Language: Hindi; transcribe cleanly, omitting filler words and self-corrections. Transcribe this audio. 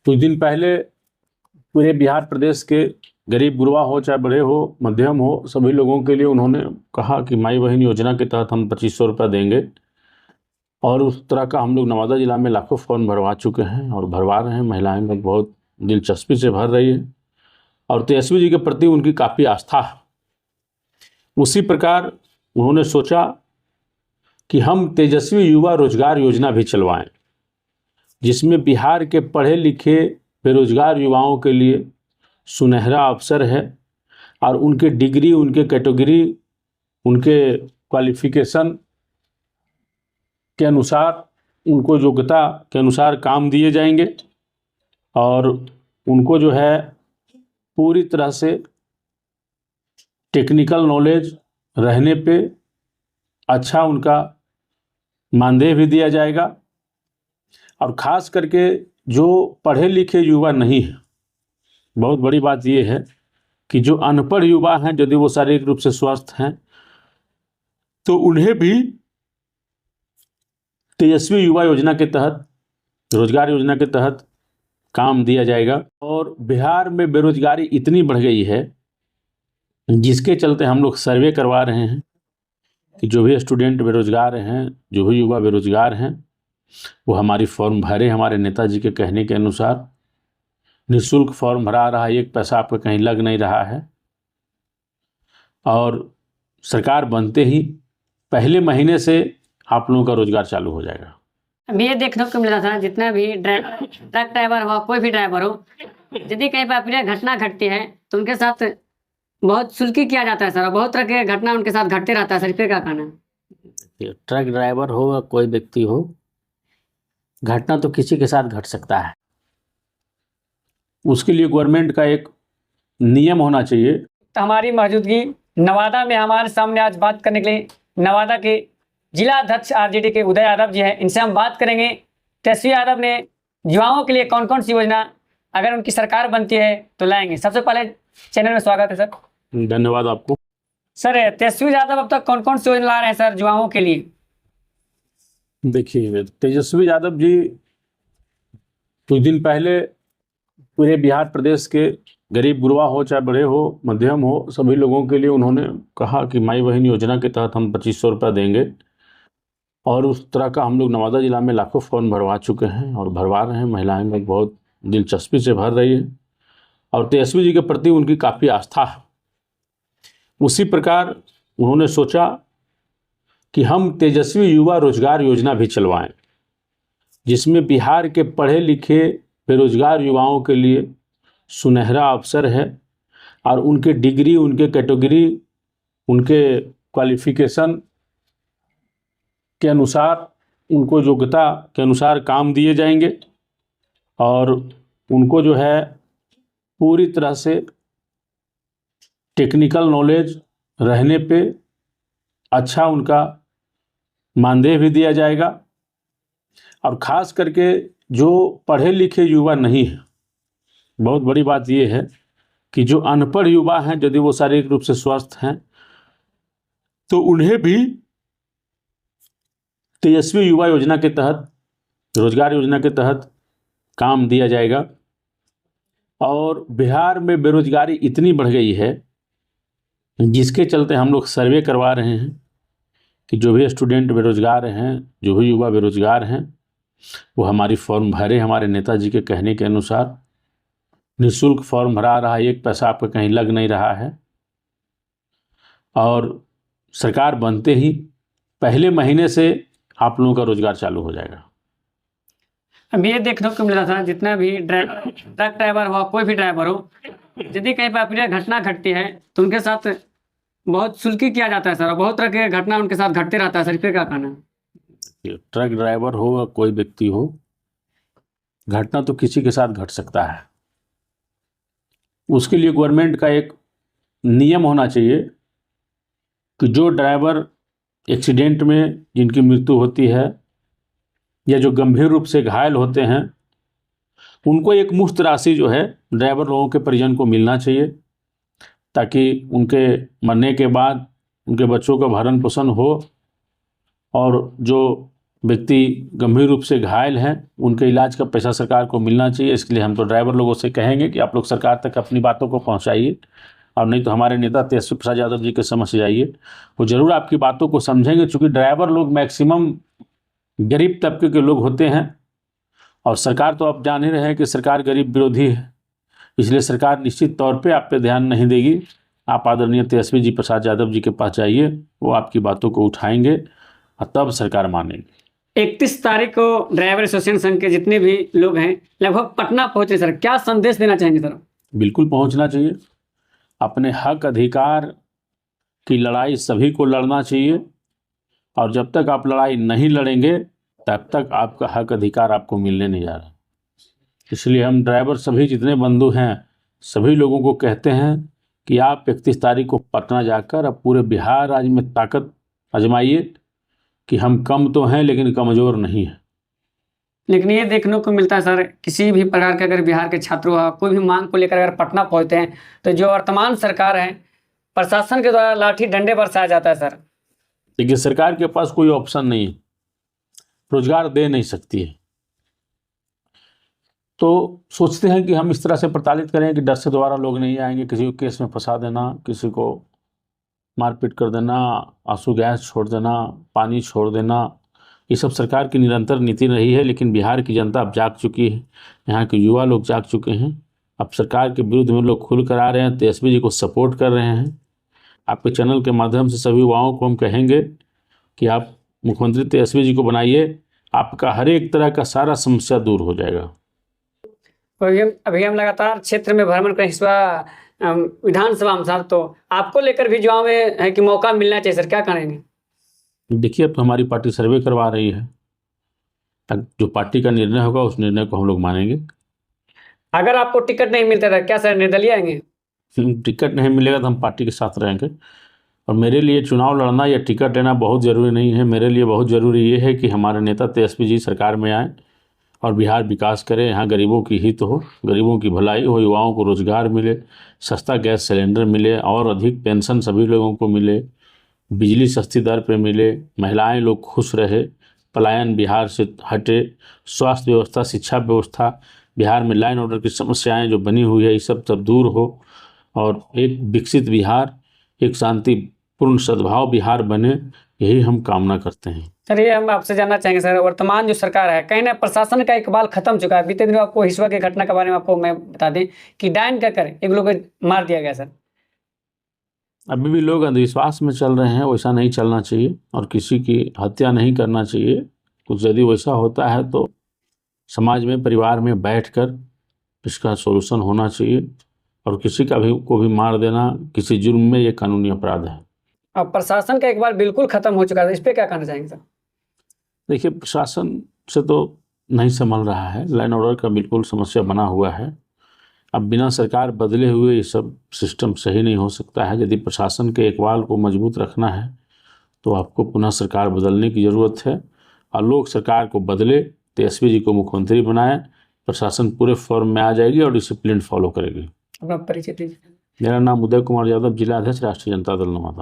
कुछ दिन पहले पूरे बिहार प्रदेश के गरीब गुरबा हो चाहे बड़े हो मध्यम हो, सभी लोगों के लिए उन्होंने कहा कि माई बहन योजना के तहत हम 2500 रुपये देंगे। और उस तरह का हम लोग नवादा जिला में लाखों फॉर्म भरवा चुके हैं और भरवा रहे हैं। महिलाएं लोग बहुत दिलचस्पी से भर रही है और तेजस्वी जी के प्रति उनकी काफ़ी आस्था है। उसी प्रकार उन्होंने सोचा कि हम तेजस्वी युवा रोजगार योजना भी चलवाएं, जिसमें बिहार के पढ़े लिखे बेरोजगार युवाओं के लिए सुनहरा अवसर है और उनके डिग्री, उनके कैटेगरी, उनके क्वालिफिकेशन के अनुसार, उनको योग्यता के अनुसार काम दिए जाएंगे और उनको जो है पूरी तरह से टेक्निकल नॉलेज रहने पे अच्छा उनका मानदेय भी दिया जाएगा। और ख़ास करके जो पढ़े लिखे युवा नहीं हैं, बहुत बड़ी बात ये है कि जो अनपढ़ युवा हैं, यदि वो शारीरिक रूप से स्वस्थ हैं तो उन्हें भी तेजस्वी युवा योजना के तहत, रोजगार योजना के तहत काम दिया जाएगा। और बिहार में बेरोजगारी इतनी बढ़ गई है जिसके चलते हम लोग सर्वे करवा रहे हैं कि जो भी स्टूडेंट बेरोजगार हैं, जो भी युवा बेरोजगार हैं, वो हमारी फॉर्म भरे। हमारे नेताजी के कहने के अनुसार निःशुल्क फॉर्म भरा रहा है, एक पैसा आपका कहीं लग नहीं रहा है। और सरकार बनते ही पहले महीने से आप लोगों का रोजगार चालू हो जाएगा। अभी ये देखने को मिला था, जितना भी ट्रक ड्राइवर हो, कोई भी ड्राइवर हो, यदि कहीं पर अप्रिय घटना घटती है तो उनके साथ बहुत शुल्की किया जाता है सर। बहुत तरह के घटना उनके साथ घटते रहता है सर, इस पर क्या कहना है? ट्रक ड्राइवर हो या कोई व्यक्ति हो, घटना तो किसी के साथ घट सकता है। उसके लिए गवर्नमेंट का एक नियम होना चाहिए। तो हमारी मौजूदगी नवादा में हमारे सामने आज बात करने के लिए नवादा के जिला अध्यक्ष आरजेडी के उदय यादव जी हैं। इनसे हम बात करेंगे तेजस्वी यादव ने युवाओं के लिए कौन कौन सी योजना अगर उनकी सरकार बनती है तो लाएंगे। सबसे पहले चैनल में स्वागत है सर। धन्यवाद आपको। सर, तेजस्वी यादव अब तक कौन कौन सी योजना ला रहे हैं सर युवाओं के लिए? देखिए, तेजस्वी यादव जी कुछ दिन पहले पूरे बिहार प्रदेश के गरीब गुरबा हो चाहे बड़े हो मध्यम हो, सभी लोगों के लिए उन्होंने कहा कि माई बहन योजना के तहत हम 2500 रुपये देंगे। और उस तरह का हम लोग नवादा जिला में लाखों फॉर्म भरवा चुके हैं और भरवा रहे हैं। महिलाएं लोग बहुत दिलचस्पी से भर रही है और तेजस्वी जी के प्रति उनकी काफ़ी आस्था है। उसी प्रकार उन्होंने सोचा कि हम तेजस्वी युवा रोजगार योजना भी चलवाएं, जिसमें बिहार के पढ़े लिखे बेरोजगार युवाओं के लिए सुनहरा अवसर है और उनके डिग्री, उनके कैटेगरी, उनके क्वालिफिकेशन के अनुसार, उनको योग्यता के अनुसार काम दिए जाएंगे और उनको जो है पूरी तरह से टेक्निकल नॉलेज रहने पे अच्छा उनका मानदेय भी दिया जाएगा। और ख़ास करके जो पढ़े लिखे युवा नहीं हैं, बहुत बड़ी बात ये है कि जो अनपढ़ युवा हैं, यदि वो शारीरिक रूप से स्वस्थ हैं तो उन्हें भी तेजस्वी युवा योजना के तहत, रोजगार योजना के तहत काम दिया जाएगा। और बिहार में बेरोजगारी इतनी बढ़ गई है जिसके चलते हम लोग सर्वे करवा रहे हैं कि जो भी स्टूडेंट बेरोजगार हैं, जो भी युवा बेरोजगार हैं, वो हमारी फॉर्म भरे। हमारे नेताजी के कहने के अनुसार निःशुल्क फॉर्म भरा रहा है, एक पैसा आपका कहीं लग नहीं रहा है। और सरकार बनते ही पहले महीने से आप लोगों का रोजगार चालू हो जाएगा। अभी ये देखने को मिला था, जितना भी ट्रक ड्राइवर हो, कोई भी ड्राइवर हो, यदि कहीं पर अप्रिय घटना घटती है तो उनके साथ बहुत शुल्की किया जाता है सर। बहुत तरह के घटना उनके साथ घटते रहता है सर, इस पर क्या कहना है? ट्रक ड्राइवर हो या कोई व्यक्ति हो, घटना तो किसी के साथ घट सकता है। उसके लिए गवर्नमेंट का एक नियम होना चाहिए कि जो ड्राइवर एक्सीडेंट में जिनकी मृत्यु होती है या जो गंभीर रूप से घायल होते हैं, उनको एक मुफ्त राशि जो है ड्राइवर लोगों के परिजन को मिलना चाहिए, ताकि उनके मरने के बाद उनके बच्चों का भरण पोषण हो। और जो व्यक्ति गंभीर रूप से घायल हैं, उनके इलाज का पैसा सरकार को मिलना चाहिए। इसके लिए हम तो ड्राइवर लोगों से कहेंगे कि आप लोग सरकार तक अपनी बातों को पहुंचाइए, और नहीं तो हमारे नेता तेजस्वी प्रसाद यादव जी के समक्ष जाइए, वो जरूर आपकी बातों को समझेंगे। चूँकि ड्राइवर लोग मैक्सिमम गरीब तबके के लोग होते हैं, और सरकार तो आप जान ही रहे हैं कि सरकार गरीब विरोधी है, इसलिए सरकार निश्चित तौर पे आप पे ध्यान नहीं देगी। आप आदरणीय तेजस्वी जी प्रसाद यादव जी के पास जाइए, वो आपकी बातों को उठाएंगे और तब सरकार मानेगी। 31 तारीख को ड्राइवर एसोसिएशन संघ के जितने भी लोग हैं लगभग पटना पहुंचे सर, क्या संदेश देना चाहेंगे सर? बिल्कुल पहुंचना चाहिए। अपने हक अधिकार की लड़ाई सभी को लड़ना चाहिए, और जब तक आप लड़ाई नहीं लड़ेंगे तब तक आपका हक अधिकार आपको मिलने नहीं जा रहा। इसलिए हम ड्राइवर सभी जितने बंधु हैं सभी लोगों को कहते हैं कि आप 31 तारीख को पटना जाकर अब पूरे बिहार राज्य में ताकत आजमाइए कि हम कम तो हैं लेकिन कमज़ोर नहीं हैं। लेकिन ये देखने को मिलता है सर, किसी भी प्रकार के अगर बिहार के छात्रों का कोई भी मांग को लेकर अगर पटना पहुंचते हैं तो जो वर्तमान सरकार है प्रशासन के द्वारा लाठी डंडे बरसाया जाता है सर। देखिए, सरकार के पास कोई ऑप्शन नहीं है, रोजगार दे नहीं सकती है, तो सोचते हैं कि हम इस तरह से प्रताड़ित करें कि डर से दोबारा लोग नहीं आएंगे। किसी को केस में फंसा देना, किसी को मारपीट कर देना, आंसू गैस छोड़ देना, पानी छोड़ देना, ये सब सरकार की निरंतर नीति रही है। लेकिन बिहार की जनता अब जाग चुकी है, यहाँ के युवा लोग जाग चुके हैं। अब सरकार के विरुद्ध में लोग खुल कर आ रहे हैं, तेजस्वी जी को सपोर्ट कर रहे हैं। आपके चैनल के माध्यम से सभी युवाओं को हम कहेंगे कि आप मुख्यमंत्री तेजस्वी जी को बनाइए, आपका हर एक तरह का सारा समस्या दूर हो जाएगा। अभी हम लगातार क्षेत्र में भ्रमण करें इस बार विधानसभा में सर, तो आपको लेकर भी युवाओं में है कि मौका मिलना चाहिए सर, क्या करेंगे? देखिए, अब तो हमारी पार्टी सर्वे करवा रही है, जो पार्टी का निर्णय होगा उस निर्णय को हम लोग मानेंगे। अगर आपको टिकट नहीं मिलता था क्या सर निर्दलीय आएंगे? टिकट नहीं मिलेगा तो हम पार्टी के साथ रहेंगे। और मेरे लिए चुनाव लड़ना या टिकट लेना बहुत ज़रूरी नहीं है। मेरे लिए बहुत ज़रूरी ये है कि हमारे नेता तेजस्वी जी सरकार में आए और बिहार विकास करे, यहाँ गरीबों की हित हो, गरीबों की भलाई हो, युवाओं को रोजगार मिले, सस्ता गैस सिलेंडर मिले और अधिक पेंशन सभी लोगों को मिले, बिजली सस्ती दर पे मिले, महिलाएं लोग खुश रहे, पलायन बिहार से हटे, स्वास्थ्य व्यवस्था, शिक्षा व्यवस्था, बिहार में लाइन ऑर्डर की समस्याएं जो बनी हुई है ये सब दूर हो, और एक विकसित बिहार, एक शांतिपूर्ण सद्भाव बिहार बने, यही हम कामना करते हैं। सर ये हम आपसे जानना चाहेंगे सर, वर्तमान जो सरकार है कहीं ना प्रशासन का इकबाल खत्म चुका है। बीते दिनों आपको हिसुआ की घटना के बारे में आपको मैं बता दें कि डायन कहकर एक लोग को मार दिया गया सर। अभी भी लोग अंधविश्वास में चल रहे हैं, वैसा नहीं चलना चाहिए और किसी की हत्या नहीं करना चाहिए। कुछ यदि वैसा होता है तो समाज में, परिवार में बैठकर इसका सॉल्यूशन होना चाहिए, और किसी को भी मार देना किसी जुर्म में ये कानूनी अपराध है। अब प्रशासन का इकबाल बिल्कुल खत्म हो चुका है, इस पर क्या कहना चाहेंगे सर? देखिए, प्रशासन से तो नहीं संभल रहा है, लाइन ऑर्डर का बिल्कुल समस्या बना हुआ है। अब बिना सरकार बदले हुए ये सब सिस्टम सही नहीं हो सकता है। यदि प्रशासन के इकबाल को मजबूत रखना है तो आपको पुनः सरकार बदलने की ज़रूरत है, और लोग सरकार को बदले, तेजस्वी जी को मुख्यमंत्री बनाए, प्रशासन पूरे फॉर्म में आ जाएगी और डिसिप्लिन फॉलो करेगी। अपना परिचय दीजिए। मेरा नाम उदय कुमार यादव, जिला अध्यक्ष, राष्ट्रीय जनता दल नवादा।